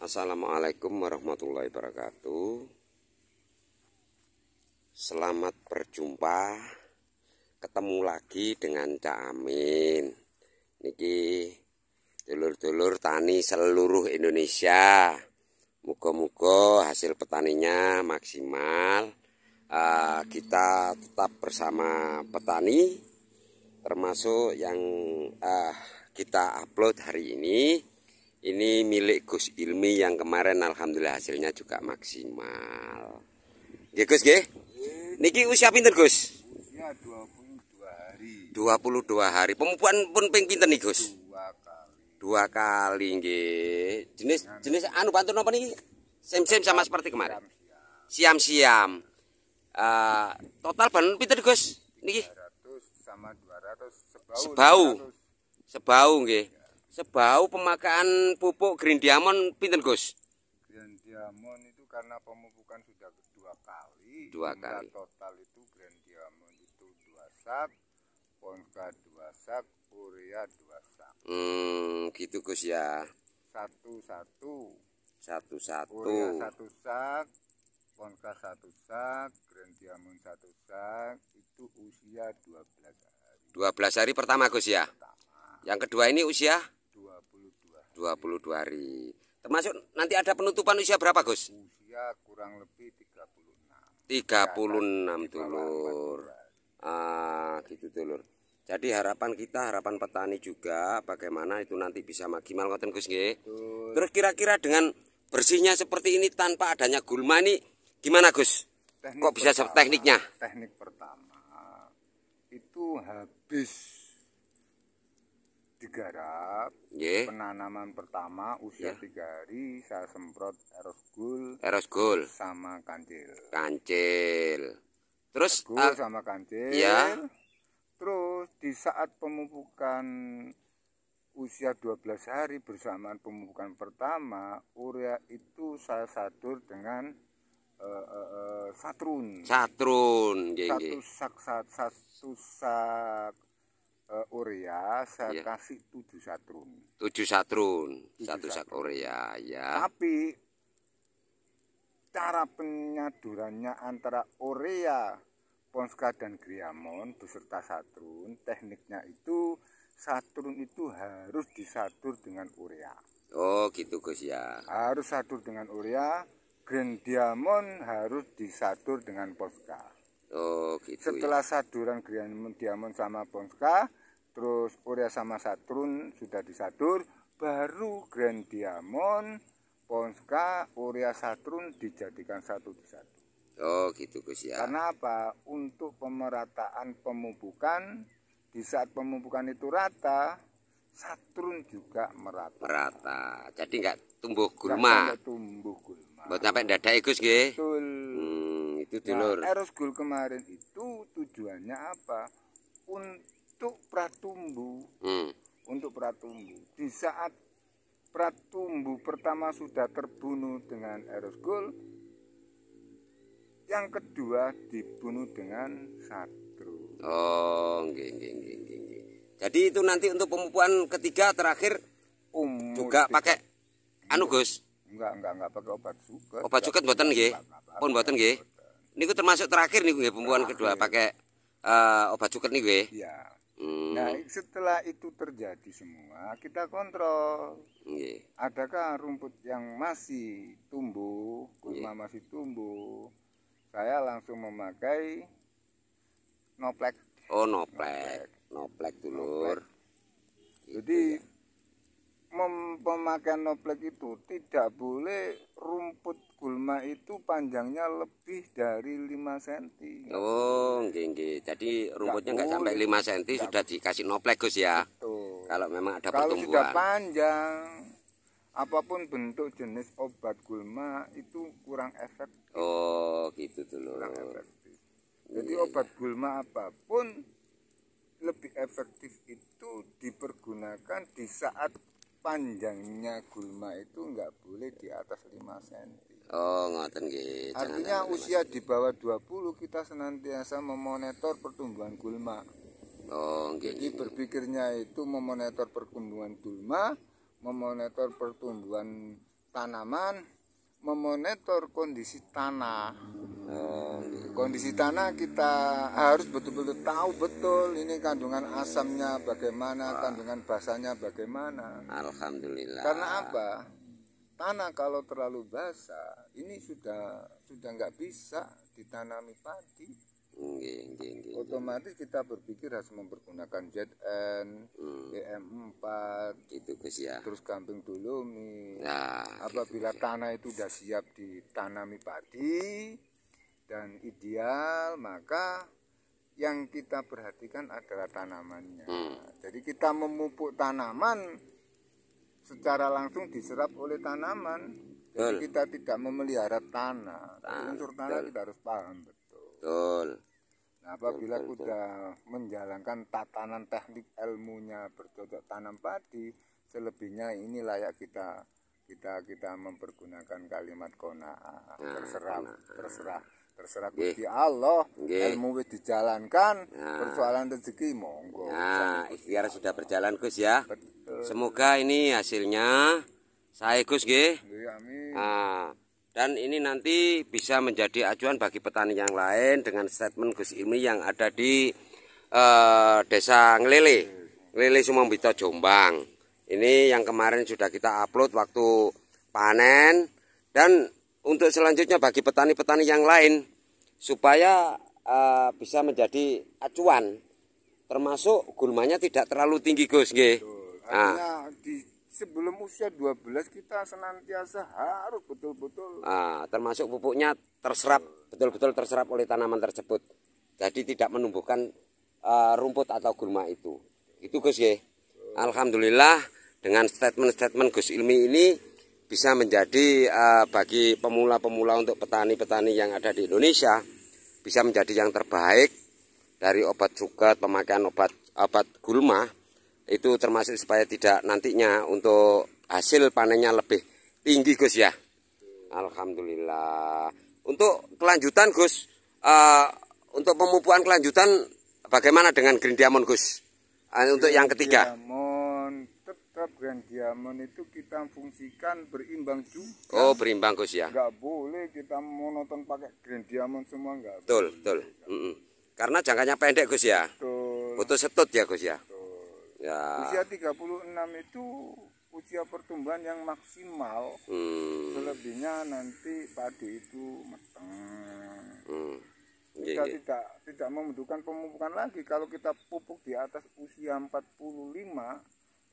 Assalamualaikum warahmatullahi wabarakatuh. Selamat berjumpa, ketemu lagi dengan Cak Amin. Niki dulur-dulur tani seluruh Indonesia. Muga-muga hasil petaninya maksimal. Kita tetap bersama petani, termasuk yang kita upload hari ini. Ini milik Gus Ilmi yang kemarin alhamdulillah hasilnya juga maksimal. Nggih Gus nggih. Niki usia pinten Gus? Usia 22 hari. 22 hari. Pemupukan pun ping pinten nih Gus? 2 kali. 2 kali nggih. Jenis anu pantun apa niki? Sem-sem sama seperti kemarin. Siam-siam. Total ban pinten Gus? Niki 300 sama 200 Sebau nggih. Sebau pemakaian pupuk Green Diamond pinten Gus? Green Diamond itu karena pemupukan sudah 2 kali. 2 kali. Total itu Green Diamond itu 2 sak, Ponska 2 sak, Urea 2 sak. Gitu Gus ya. Satu-satu. Urea 1 sak, Ponska 1 sak, Green Diamond 1 sak, itu usia 12 hari. 12 hari pertama Gus ya. Yang kedua ini usia 22 hari. Termasuk nanti ada penutupan usia berapa Gus? Usia kurang lebih 36. 36 dulur. Gitu dulur. Jadi harapan kita, harapan petani juga bagaimana itu nanti bisa maksimal ngoten Gus nggih. Terus kira-kira dengan bersihnya seperti ini tanpa adanya gulma ini gimana Gus? Kok bisa tekniknya? Teknik pertama itu habis digarap, penanaman pertama usia 3 hari saya semprot Aerosgol sama kancil. Terus sama kancil. Ya. Terus di saat pemupukan usia 12 hari bersamaan pemupukan pertama, urea itu saya sadur dengan satrun. Nggih. Satu sak urea saya kasih 7 satrun. 7 satrun. 1 sak urea ya. Tapi cara penyadurannya antara urea, Ponska dan Griamon beserta satrun, tekniknya itu satrun itu harus disadur dengan urea. Oh gitu Gus ya. Harus sadur dengan urea, Green Diamond harus disadur dengan Ponska. Oh gitu. Setelah saduran Green Diamond sama Ponska, terus urea sama satrun sudah disadur, baru Green Diamond, Ponska, urea satrun dijadikan satu disatu. Oh gitu Gus ya. Karena apa? Untuk pemerataan pemupukan, di saat pemupukan itu rata, satrun juga merata. Jadi enggak tumbuh gulma. Buat sampai dadak Gus nggih. Betul. Itu dulur. Nah, Aerosgol kemarin itu tujuannya apa? Untuk pratumbuh. Untuk pratumbuh. Di saat pratumbuh pertama sudah terbunuh dengan Aerosgol, yang kedua dibunuh dengan satrun. Oh, nggih. Jadi itu nanti untuk pemupukan ketiga terakhir juga pakai anu Gus. Enggak pakai obat suket. Obat suket mboten nggih. Pun mboten nggih. Niku termasuk terakhir niku nggih pemupukan kedua pakai obat suket niku nggih. Iya. Nah, setelah itu terjadi semua, kita kontrol. Nggih. Adakah rumput yang masih tumbuh, gulma masih tumbuh? Saya langsung memakai Noplek. Oh, Noplek dulur. Jadi pemakaian Noplek itu tidak boleh rumput gulma itu panjangnya lebih dari 5 cm. Oh, nggih. Jadi rumputnya enggak sampai 5 cm sudah dikasih Noplek Gus ya. Betul. Kalau memang ada Kalau pertumbuhan. sudah panjang, apapun bentuk jenis obat gulma itu kurang efektif. Oh, gitu dulur. Kurang efektif. Jadi obat gulma apapun lebih efektif itu dipergunakan di saat panjangnya gulma itu enggak boleh di atas 5 cm. Oh, ngoten nggih. Artinya usia di bawah 20 kita senantiasa memonitor pertumbuhan gulma. Oh, nggih. Jadi berpikirnya itu memonitor pertumbuhan gulma, memonitor pertumbuhan tanaman memonitor kondisi tanah. Oh, nggih. Kondisi tanah kita harus betul-betul tahu betul ini kandungan asamnya bagaimana, kandungan basahnya bagaimana. Alhamdulillah. Karena apa? Tanah kalau terlalu basah ini sudah nggak bisa ditanami padi. Nggih. Otomatis kita berpikir harus mempergunakan ZN, EM4, Gitu Gus ya. terus Gamping Dulumi. Nah, Apabila tanah itu sudah siap ditanami padi dan ideal, maka yang kita perhatikan adalah tanamannya. Jadi kita memupuk tanaman secara langsung diserap oleh tanaman. Jadi kita tidak memelihara tanah. Unsur tanah kita harus paham betul. betul. Nah, apabila sudah menjalankan tatanan teknik ilmunya bercocok tanam padi, selebihnya ini layak kita mempergunakan kalimat qanaah. Terserah Gusti Allah. Ilmu wis dijalankan, persoalan rezeki monggo. Nah, ikhtiar sudah berjalan Gus ya. Betul. Semoga ini hasilnya saya Gus nggih. Nggih, amin. Nah, dan ini nanti bisa menjadi acuan bagi petani yang lain dengan statement Gus Ilmi yang ada di Desa Nglele Sumombito Jombang. Ini yang kemarin sudah kita upload waktu panen, dan untuk selanjutnya bagi petani-petani yang lain supaya bisa menjadi acuan, termasuk gulmanya tidak terlalu tinggi Gus nggih. Artinya sebelum usia 12 kita senantiasa harus betul-betul termasuk pupuknya betul-betul terserap oleh tanaman tersebut. Jadi tidak menumbuhkan rumput atau gulma itu. Itu Gus ya. Alhamdulillah dengan statement-statement Gus Ilmi ini bisa menjadi bagi pemula-pemula untuk petani-petani yang ada di Indonesia bisa menjadi yang terbaik dari obat suket, pemakaian obat gulma. Itu termasuk supaya tidak nantinya untuk hasil panennya lebih tinggi Gus ya. Alhamdulillah. Untuk kelanjutan Gus, untuk pemupukan kelanjutan bagaimana dengan Green Diamond Gus? Untuk yang ketiga. Tetap Green Diamond itu kita fungsikan berimbang juga. Oh, berimbang Gus ya. Enggak boleh kita monoton pakai Green Diamond semua, enggak. Betul. Karena jangkanya pendek Gus ya. Butuh setut ya Gus ya. Ya. Usia 36 itu usia pertumbuhan yang maksimal. Selebihnya nanti padi itu matang. Kita tidak membutuhkan pemupukan lagi. Kalau kita pupuk di atas usia 45,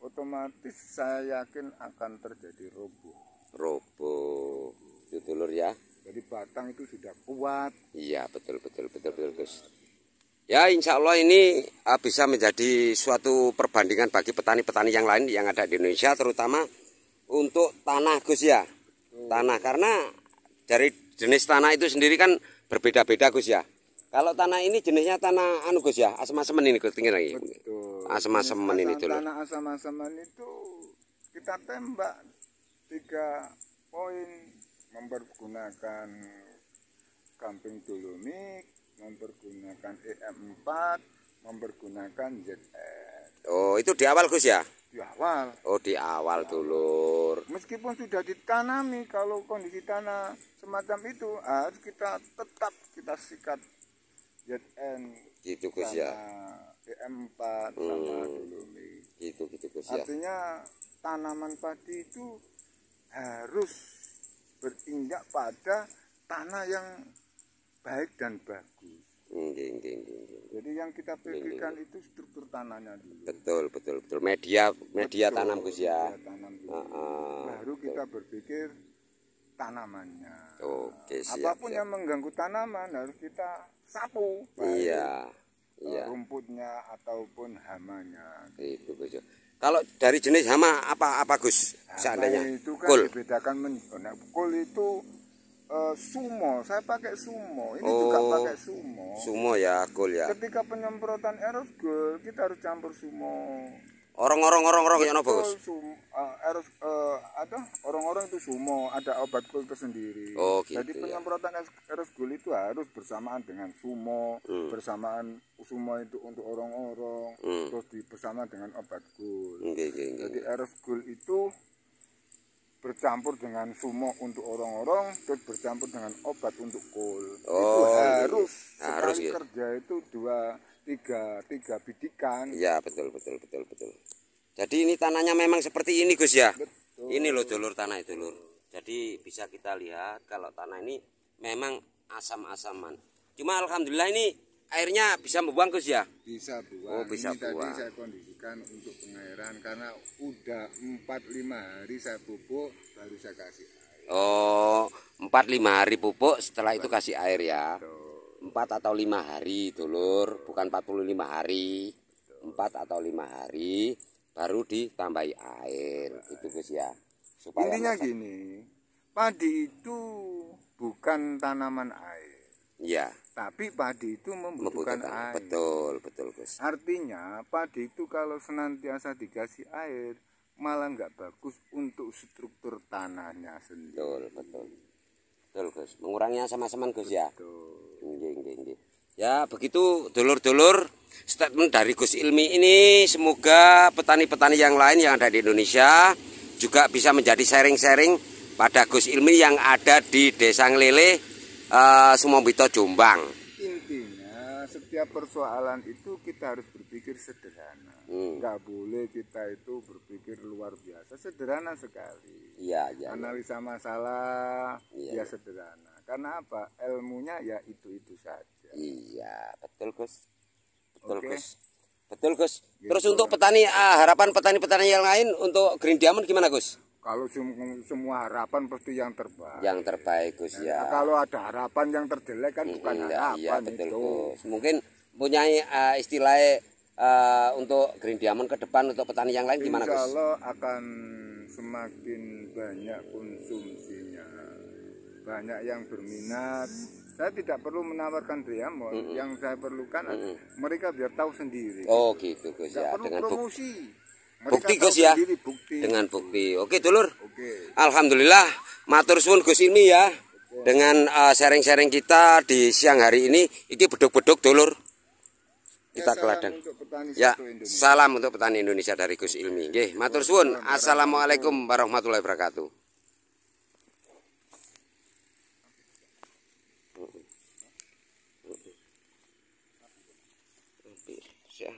otomatis saya yakin akan terjadi roboh. Itu dulur ya. Jadi batang itu sudah kuat. Iya, betul Gus. Ya, insya Allah ini bisa menjadi suatu perbandingan bagi petani-petani yang lain yang ada di Indonesia, terutama untuk tanah Gus ya. Tanah, karena dari jenis tanah itu sendiri kan berbeda-beda Gus ya. Kalau tanah ini jenisnya tanah Gus ya, asam-asaman ini Gus, tinggi lagi. Betul. Asam-asaman ini dulu. Tanah asam-asaman itu kita tembak 3 poin, mempergunakan Gamping Dolomik, mempergunakan EM4, mempergunakan ZN. Oh, itu di awal Gus ya? Di awal. Oh, di awal dulur. Meskipun sudah ditanami, kalau kondisi tanah semacam itu harus kita tetap kita sikat ZN gitu Gus ya. EM4 sama Dolomik. Gitu Gus ya. Artinya tanaman padi itu harus berinjak pada tanah yang baik dan bagus. Jadi yang kita pikirkan itu struktur tanahnya dulu. Betul. Media tanam Gus ya. Baru kita berpikir tanamannya. Oke, siap. Apapun yang mengganggu tanaman harus kita sapu. Iya. Rumputnya ataupun hamanya. Itu Gus. Kalau dari jenis hama apa Gus? Seandainya itu kan kul. dibedakan kul itu sumo, saya pakai sumo, ini juga pakai sumo. Sumo ya, kul ya. Ketika penyemprotan aerosol kita harus campur sumo. Orang ya no Gus. Orang-orang itu sumo, ada obat kul tersendiri. Oh, gitu. Jadi penyemprotan aerosol itu harus bersamaan dengan sumo, bersamaan sumo itu untuk orang-orang, terus bersamaan dengan obat kul. Jadi aerosol itu bercampur dengan sumo untuk orang-orang, terus bercampur dengan obat untuk kul. Oh, itu harus iya. Harus, sekali ya. kerja itu tiga bidikan. Ya, betul. Jadi ini tanahnya memang seperti ini, Gus ya. Betul. Ini loh dulur tanah itu, Lur. Jadi bisa kita lihat kalau tanah ini memang asam-asaman. Cuma alhamdulillah ini airnya bisa membuang, Gus ya. Bisa buang. Oh, bisa ini buang. tadi saya kondisikan untuk pengairan karena udah 4-5 hari saya pupuk baru saya kasih air. Oh, 4-5 hari pupuk, setelah itu kasih air ya. 4 atau 5 hari, dulur, bukan 45 hari. 4 atau 5 hari baru ditambahi air, itu Gus ya. Supaya Intinya gini, padi itu bukan tanaman air. ya, Tapi padi itu membutuhkan air. Betul Gus. Artinya padi itu kalau senantiasa dikasih air malah nggak bagus untuk struktur tanahnya sendiri. Betul Gus. Mengurangi asam-asaman Gus ya. Betul. Nggih. Ya, begitu dulur-dulur statement dari Gus Ilmi ini, semoga petani-petani yang lain yang ada di Indonesia juga bisa menjadi sharing-sharing pada Gus Ilmi yang ada di Desa Nglele, Sumombito, Jombang. Intinya setiap persoalan itu kita harus berpikir sederhana. Nggak boleh kita itu berpikir luar biasa, sederhana sekali. Iya. Analisa masalah ya sederhana. Karena apa? Ilmunya ya itu saja. Iya, betul Gus. Oke. Betul Gus. Gitu. Terus untuk petani, harapan petani-petani yang lain untuk Green Diamond gimana Gus? Kalau semua harapan pasti yang terbaik. Yang terbaik Gus ya. Nah, kalau ada harapan yang terjelek kan bukan harapan iya, betul itu. Gus. Mungkin punya istilah untuk Green Diamond ke depan untuk petani yang lain gimana Gus? Insya Allah akan semakin banyak konsumsinya, banyak yang berminat. Saya tidak perlu menawarkan Diamond, yang saya perlukan mereka biar tahu sendiri. Oh gitu Gus ya. Perlu Dengan promosi. bukti Gus ya. Dengan bukti. Oke dulur. Alhamdulillah matur suwun Gus Ilmi ya. Dengan sharing-sharing kita di siang hari ini beduk-beduk dulur. Kita ke ladang. Ya, salam untuk petani Indonesia dari Gus Ilmi. Nggih, matur suwun. Assalamualaikum warahmatullahi wabarakatuh. Ya.